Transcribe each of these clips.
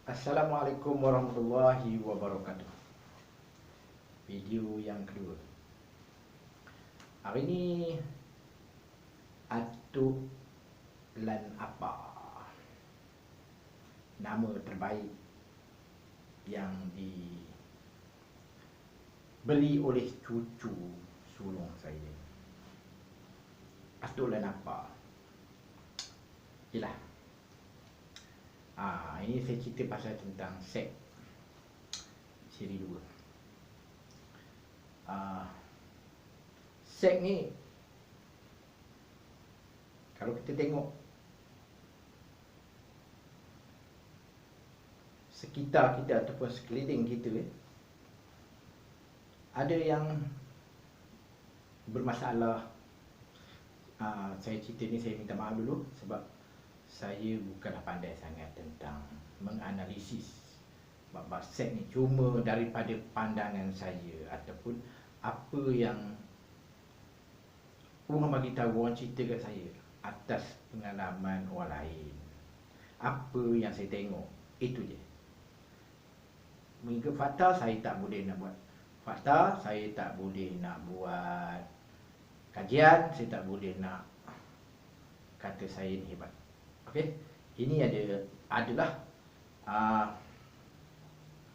Assalamualaikum warahmatullahi wabarakatuh. Video yang kedua. Hari ini Atuk lan apa nama terbaik yang diberi oleh cucu sulung saya. Atuk lan apa. Yelah. Ini saya cerita pasal tentang seks siri 2. Seks ni kalau kita tengok sekitar kita ataupun sekeliling kita, ada yang bermasalah. Saya cerita ni, saya minta maaf dulu sebab saya bukanlah pandai sangat tentang menganalisis bab seks ni, cuma daripada pandangan saya ataupun apa yang orang bagi tahu, orang cerita kat saya atas pengalaman orang lain. Apa yang saya tengok, itu je. Mengikut fakta, saya tak boleh nak buat fakta, saya tak boleh nak buat kajian, saya tak boleh nak kata saya ni hebat. Okey, ini adalah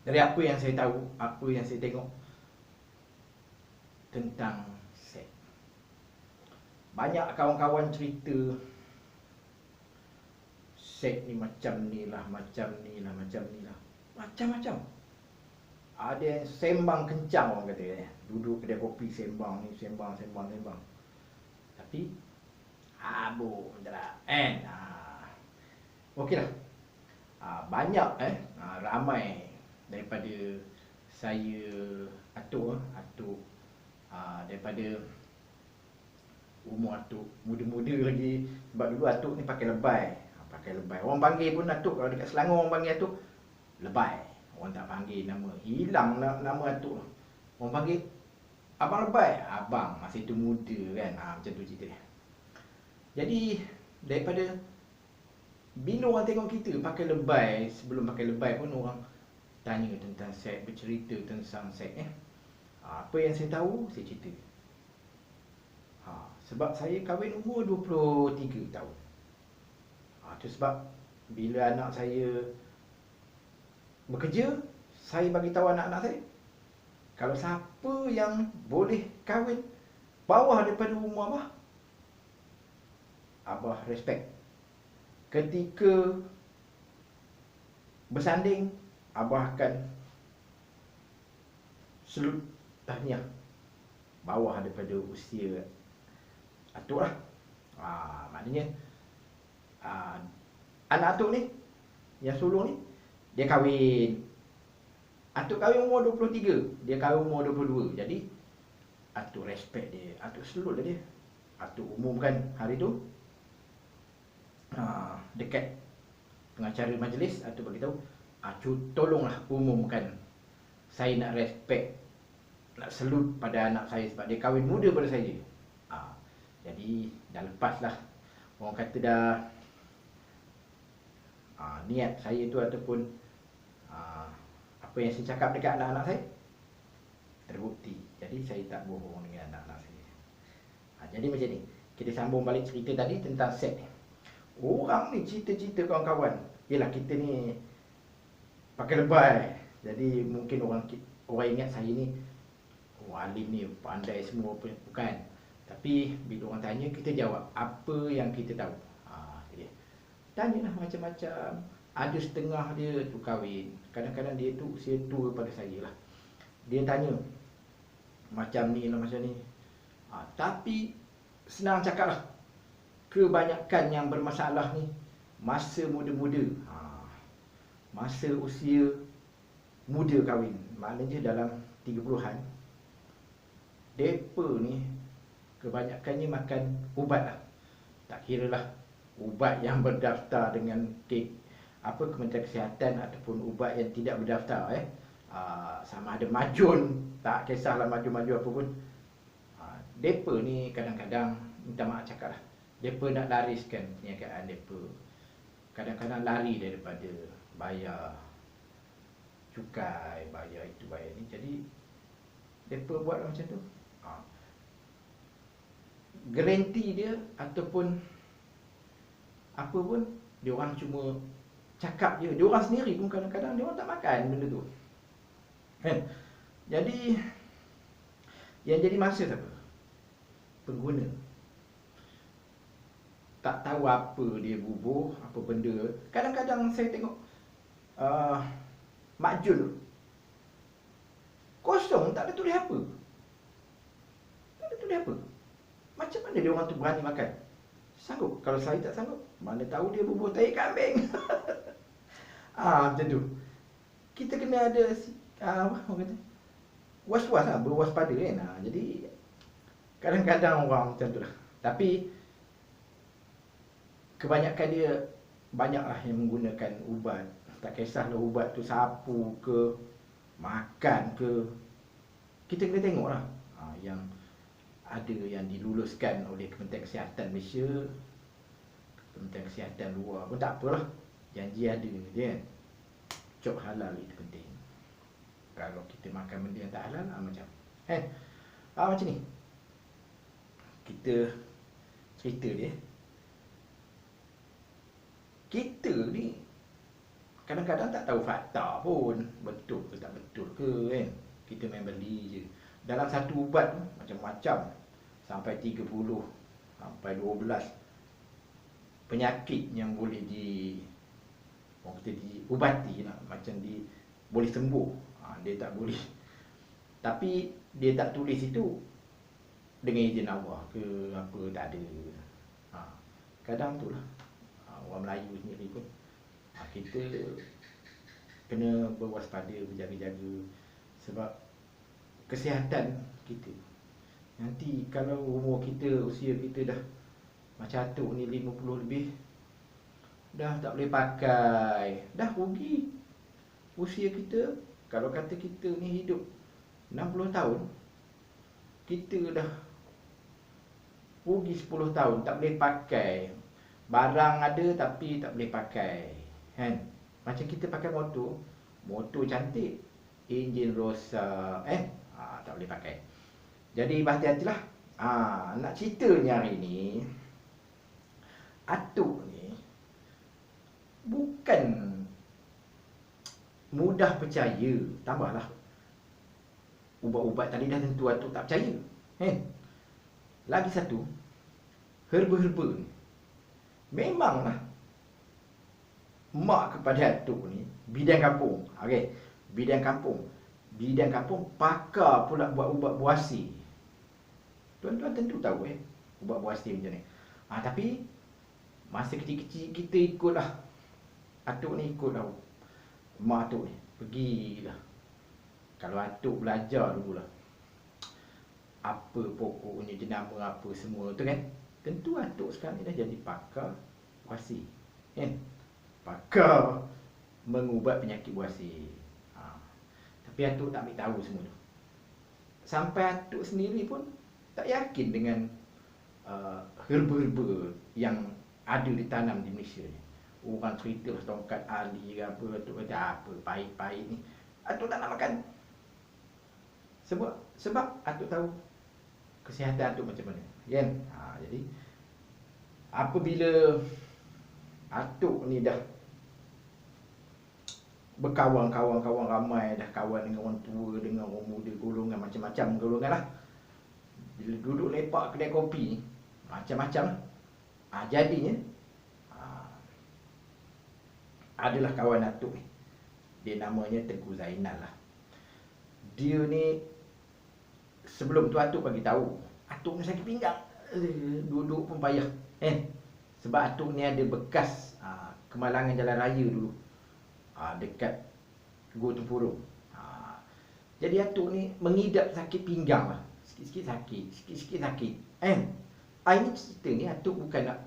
dari apa yang saya tahu, apa yang saya tengok tentang seks. Banyak kawan-kawan cerita seks ni macam ni lah, macam ni lah, macam ni lah, macam-macam. Ada yang sembang kencang, orang kata ya. Duduk kedai kopi sembang ni, sembang. Tapi abu dah kan. Okeylah. Banyak ramai daripada saya atuk daripada umur atuk muda-muda lagi. Sebab dulu atuk ni pakai lebay. Orang panggil pun atuk, kalau dekat Selangor orang panggil atuk lebay. Orang tak panggil nama, hilang nama atuk. Orang panggil abang lebay. Abang masa itu muda kan. Macam tu cerita dia. Jadi daripada bila orang tengok kita pakai lebay, sebelum pakai lebay pun orang tanya tentang seks, bercerita tentang seks. Apa yang saya tahu, saya cerita. Sebab saya kahwin umur 23 tahun. Itu sebab bila anak saya bekerja, saya bagi tahu anak-anak saya, kalau siapa yang boleh kahwin bawah daripada umur abah, abah respect. Ketika bersanding, abah akan selut tahniah bawah daripada usia atuk lah. Maknanya anak atuk ni, yang sulung ni, dia kahwin. Atuk kahwin umur 23, dia kahwin umur 22. Jadi atuk respect dia, atuk selut lah dia. Atuk umumkan hari tu, dekat pengacara majlis, atuk bagi tahu, tolonglah umumkan, saya nak respect, nak selut pada anak saya sebab dia kahwin muda pada saya. Jadi dah lepas lah, orang kata dah niat saya tu ataupun apa yang saya cakap dekat anak-anak saya terbukti. Jadi saya tak bohong dengan anak-anak saya. Jadi macam ni, kita sambung balik cerita tadi tentang seks ni. Orang ni cerita-cerita kawan-kawan, yelah kita ni pakai lebay. Jadi mungkin orang ingat saya ni alim ni pandai semua, bukan. Tapi bila orang tanya, kita jawab apa yang kita tahu. Tanyalah macam-macam. Ada setengah dia tu kahwin, kadang-kadang dia tu usia tua pada saya lah. Dia tanya macam ni lah, macam ni. Tapi senang cakap lah, kebanyakan yang bermasalah ni masa muda-muda, masa usia muda kahwin, maknanya dalam 30-an. Depa ni kebanyakannya makan ubat lah. Tak kira lah ubat yang berdaftar dengan Kementerian Kesihatan ataupun ubat yang tidak berdaftar. Sama ada majun, tak kisahlah majun-majun apa pun. Depa ni kadang-kadang, minta maaf cakap lah, depa nak lariskan perniagaan depa. Kadang-kadang lari daripada bayar cukai, bayar itu, bayar ni. Jadi mereka buat macam tu. Garanti dia ataupun apa pun, dia orang cuma cakap je. Dia orang sendiri pun kadang-kadang dia orang tak makan benda tu. Kan? Jadi yang jadi masa siapa? Pengguna. Tak tahu apa dia bubuh, apa benda. Kadang-kadang saya tengok makjul kosong, tak ada tulis apa. Tak ada tulis apa. Macam mana dia orang tu berani makan? Sanggup? Kalau saya tak sanggup, mana tahu dia bubuh tahi kambing. Macam tu. Kita kena ada apa orang kata, was-was lah, berwaspada kan. Jadi kadang-kadang orang macam tu lah. Tapi kebanyakan dia banyaklah yang menggunakan ubat. Tak kisahlah ubat tu sapu ke, makan ke. Kita kena tengok lah. Yang ada yang diluluskan oleh Kementerian Kesihatan Malaysia, Kementerian Kesihatan luar pun tak apalah. Janji ada je kan. Cop halal itu penting. Kalau kita makan benda yang tak halal, macam macam ni. Kita cerita dia. Kita ni kadang-kadang tak tahu fakta pun, betul ke tak betul ke kan. Kita main beli je. Dalam satu ubat tu macam-macam, sampai 30, sampai 12 penyakit yang boleh orang kata diubati lah. Macam boleh sembuh. Dia tak boleh. Tapi dia tak tulis itu dengan izin Allah ke apa, tak ada. Kadang tu lah, orang Melayu sendiri pun kita kena berwaspada, berjaga-jaga. Sebab kesihatan kita, nanti kalau umur kita, usia kita dah macam atuk ni 50 lebih, dah tak boleh pakai, dah rugi. Usia kita, kalau kata kita ni hidup 60 tahun, kita dah rugi 10 tahun, tak boleh pakai. Barang ada tapi tak boleh pakai, kan? Macam kita pakai motor cantik, enjin rosak, tak boleh pakai. Jadi berhati-hatilah. Nak ceritanya hari ni, atuk ni bukan mudah percaya. Tambahlah ubat-ubat tadi dah tentu atuk tak percaya, kan? Lagi satu, herba-herba ni memanglah mak kepada atuk ni bidang kampung. Okey, bidang kampung pakar pula buat ubat buasi. Tuan-tuan tentu tahu ubat buasi macam ni. Tapi masa kecil-kecil kita ikutlah atuk ni, ikutlah mak atuk ni, pergilah. Kalau atuk belajar dululah apa pokoknya, jenama apa semua tu kan, tentu atuk sekarang ni dah jadi pakar buasi, kan? Pakar mengubat penyakit buasi. Tapi atuk tak ambil tahu semua tu. Sampai atuk sendiri pun tak yakin dengan herba-herba yang ada ditanam di Malaysia ni. Orang cerita tongkat Ali ke apa, atuk kata apa pahit-pahit ni, atuk tak nak makan. Sebab atuk tahu kesihatan atuk macam mana, kan? Jadi apabila atuk ni dah berkawan-kawan ramai, dah kawan dengan orang tua, dengan orang muda, golongan macam-macam golongan lah. Bila duduk lepak kedai kopi ni, macam-macam lah. Jadinya adalah kawan atuk ni, dia namanya Tengku Zainal lah. Dia ni sebelum tu atuk bagi tahu, atuk ni sakit pinggang, duduk pun payah, sebab atuk ni ada bekas kemalangan jalan raya dulu, dekat Gua Tempurung. Jadi atuk ni mengidap sakit pinggang lah, sikit-sikit sakit. Ini cerita ni atuk bukan nak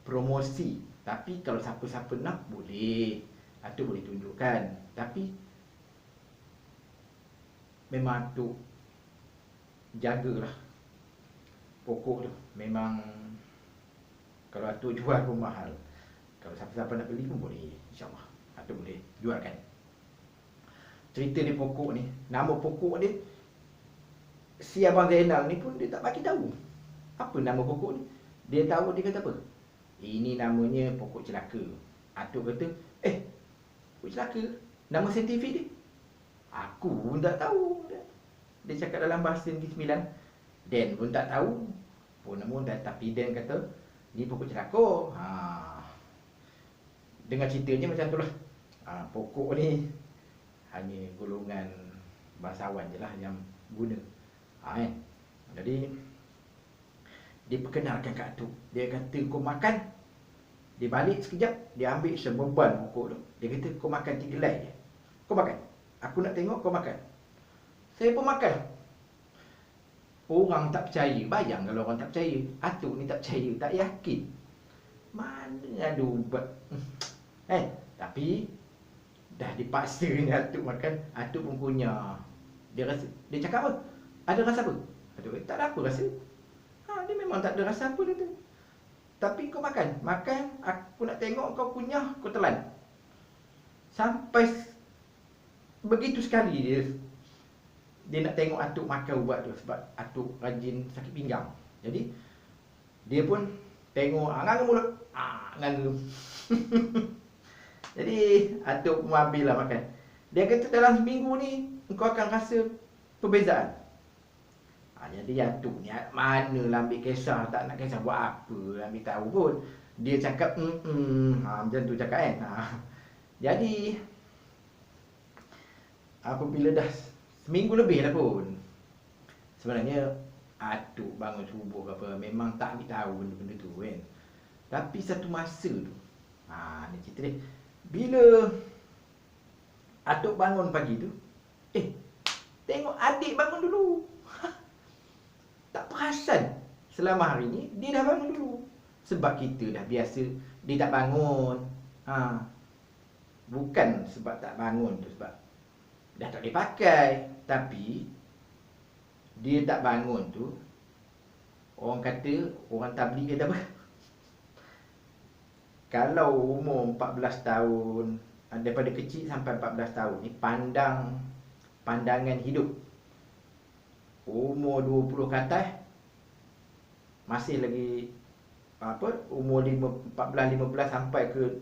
promosi, tapi kalau siapa-siapa nak, boleh, atuk boleh tunjukkan. Tapi memang atuk jagalah pokok tu. Memang kalau atuk jual pun mahal, kalau siapa-siapa nak beli pun boleh, InsyaAllah atuk boleh jualkan. cerita di pokok ni, nama pokok dia, si Abang Zainal ni pun dia tak bagi tahu apa nama pokok ni. Dia tahu, dia kata apa? Ini namanya pokok celaka. Atuk kata, pokok celaka? Nama saintifik dia? Aku pun tak tahu. Dia cakap dalam bahasa Negeri Sembilan. Dan pun tak tahu. Tapi Dan kata, ni pokok celaka. Dengar ceritanya macam tu lah. Pokok ni hanya golongan bangsawan je lah yang guna. Jadi dia perkenalkan kat atuk. Dia kata, kau makan. Dia balik sekejap, dia ambil sebeban pokok tu. Dia kata, kau makan 3 helai je. Kau makan. Aku nak tengok kau makan. Saya pun makan. Orang tak percaya. Bayang kalau orang tak percaya. Atuk ni tak percaya, tak yakin. Mana ada ubat. Tapi dah dipaksa ni atuk makan. Atuk pun kunyah. Dia rasa, dia cakap apa? Ada rasa apa? Atuk kata, tak ada apa rasa. Dia memang tak ada rasa apa dia tu. Tapi kau makan. Makan, aku nak tengok kau kunyah, kau telan. Sampai begitu sekali dia nak tengok atuk makan ubat tu. Sebab atuk rajin sakit pinggang. Jadi dia pun tengok, nganga mulut. Nganga. Jadi atuk pun ambil lah makan. Dia kata dalam seminggu ni engkau akan rasa perbezaan. Jadi atuk ni manalah ambil kisah, tak nak kisah buat apa, ambil tahu pun. Dia cakap macam tu cakap kan. Jadi apabila dah seminggu lebih dah pun, sebenarnya atuk bangun subuh ke apa, memang tak ambil tahu benda-benda tu kan. Tapi satu masa tu, ni cerita dia. Bila atuk bangun pagi tu, tengok adik bangun dulu. Tak perasan selama hari ni dia dah bangun dulu. Sebab kita dah biasa dia tak bangun. Bukan sebab tak bangun tu, sebab dah tak boleh pakai. Tapi dia tak bangun tu, orang kata, orang tabligh kata apa? Kalau umur 14 tahun, daripada kecil sampai 14 tahun ni, pandangan hidup. Umur 20 ke atas masih lagi umur 14-15 sampai ke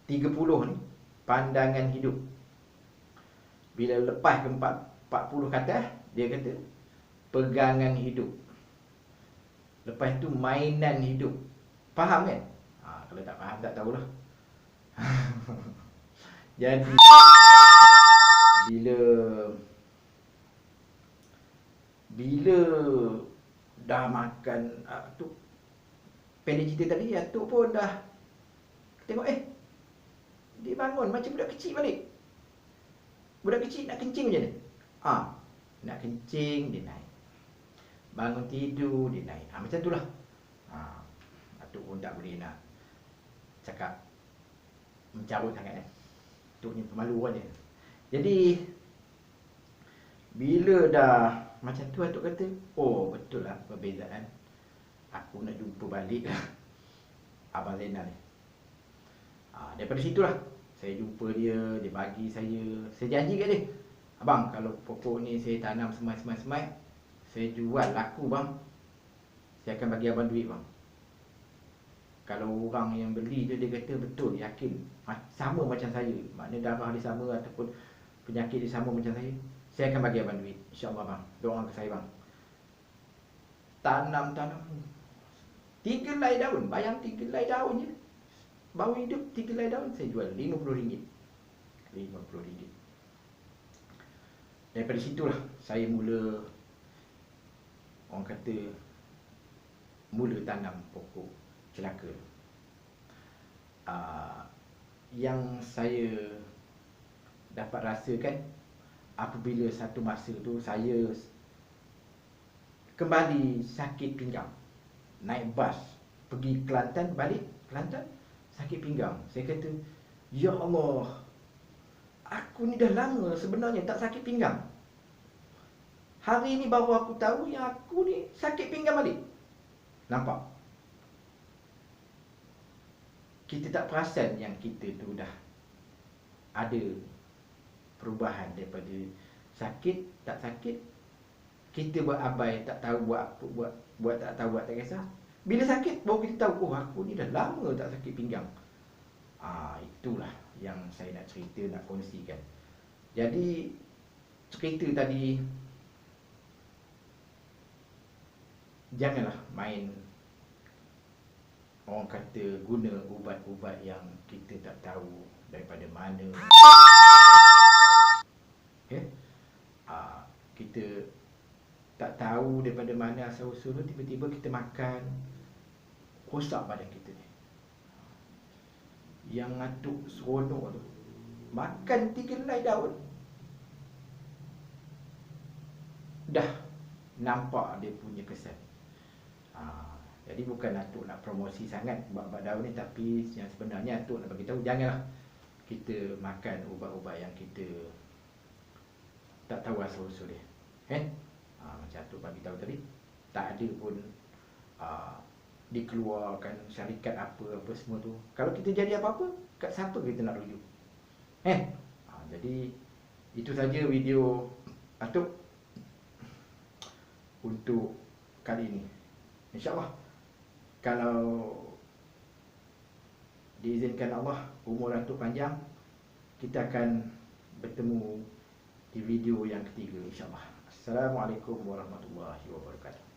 30 ni pandangan hidup. Bila lepas ke 40 ke atas, dia kata pegangan hidup. Lepas tu mainan hidup. Faham kan? Kalau tak faham tak tahulah. Jadi bila dah makan tu, pendek cerita tadi, atuk pun dah tengok dia bangun macam budak kecil balik. Budak kecil nak kencing macam ni. Nak kencing dia naik. Bangun tidur dia naik. Macam tu lah. Atuk pun tak boleh nak cakap mencarut sangat kan. Atuk ni pemalu dia. Jadi bila dah macam tu, atuk kata, betul lah perbezaan. Aku nak jumpa balik lah Abang Zainal ni. Daripada situlah saya jumpa dia, dia bagi saya janji kat dia, abang, kalau pokok ni saya tanam semai-semai, saya jual laku bang, saya akan bagi abang duit bang. Kalau orang yang beli tu dia kata betul, yakin, sama macam saya, maknanya darah dia sama ataupun penyakit dia sama macam saya akan bagi abang duit, insyaAllah bang. Doa ke saya bang. Tanam 3 helai daun, bayang 3 helai daun je, baru hidup 3 helai daun, saya jual RM50. RM50. Daripada situlah saya mula, orang kata, mula tanam pokok celaka. Yang saya dapat rasakan apabila satu masa tu saya kembali sakit pinggang, naik bas pergi Kelantan, balik Kelantan sakit pinggang. Saya kata, ya Allah, aku ni dah lama sebenarnya tak sakit pinggang. Hari ni baru aku tahu yang aku ni sakit pinggang balik. Nampak? Kita tak perasan yang kita tu dah ada perubahan daripada sakit tak sakit, kita buat abai, tak tahu buat apa, buat tak tahu, buat tak kisah. Bila sakit baru kita tahu, oh aku ni dah lama tak sakit pinggang. Itulah yang saya nak cerita, nak kongsikan. Jadi cerita tadi, janganlah main, orang kata guna ubat-ubat yang kita tak tahu daripada mana. Kita tak tahu daripada mana asal usul, tiba-tiba kita makan, rosak badan kita ni. Yang ngatuk seronok tu, makan 3 helai daun, dah nampak dia punya kesan. Jadi bukan Atuk nak promosi sangat ubat-ubat daun ni, tapi yang sebenarnya Atuk nak bagi tahu, janganlah kita makan ubat-ubat yang kita tak tahu asal usul dia. Macam Atuk bagi tahu tadi, tak ada pun dikeluarkan syarikat apa-apa semua tu. Kalau kita jadi apa-apa, kat siapa kita nak rujuk? Jadi itu saja video Atuk untuk kali ini. InsyaAllah, kalau diizinkan Allah, umur Atuk panjang, kita akan bertemu di video yang ketiga, insyaAllah. Assalamualaikum warahmatullahi wabarakatuh.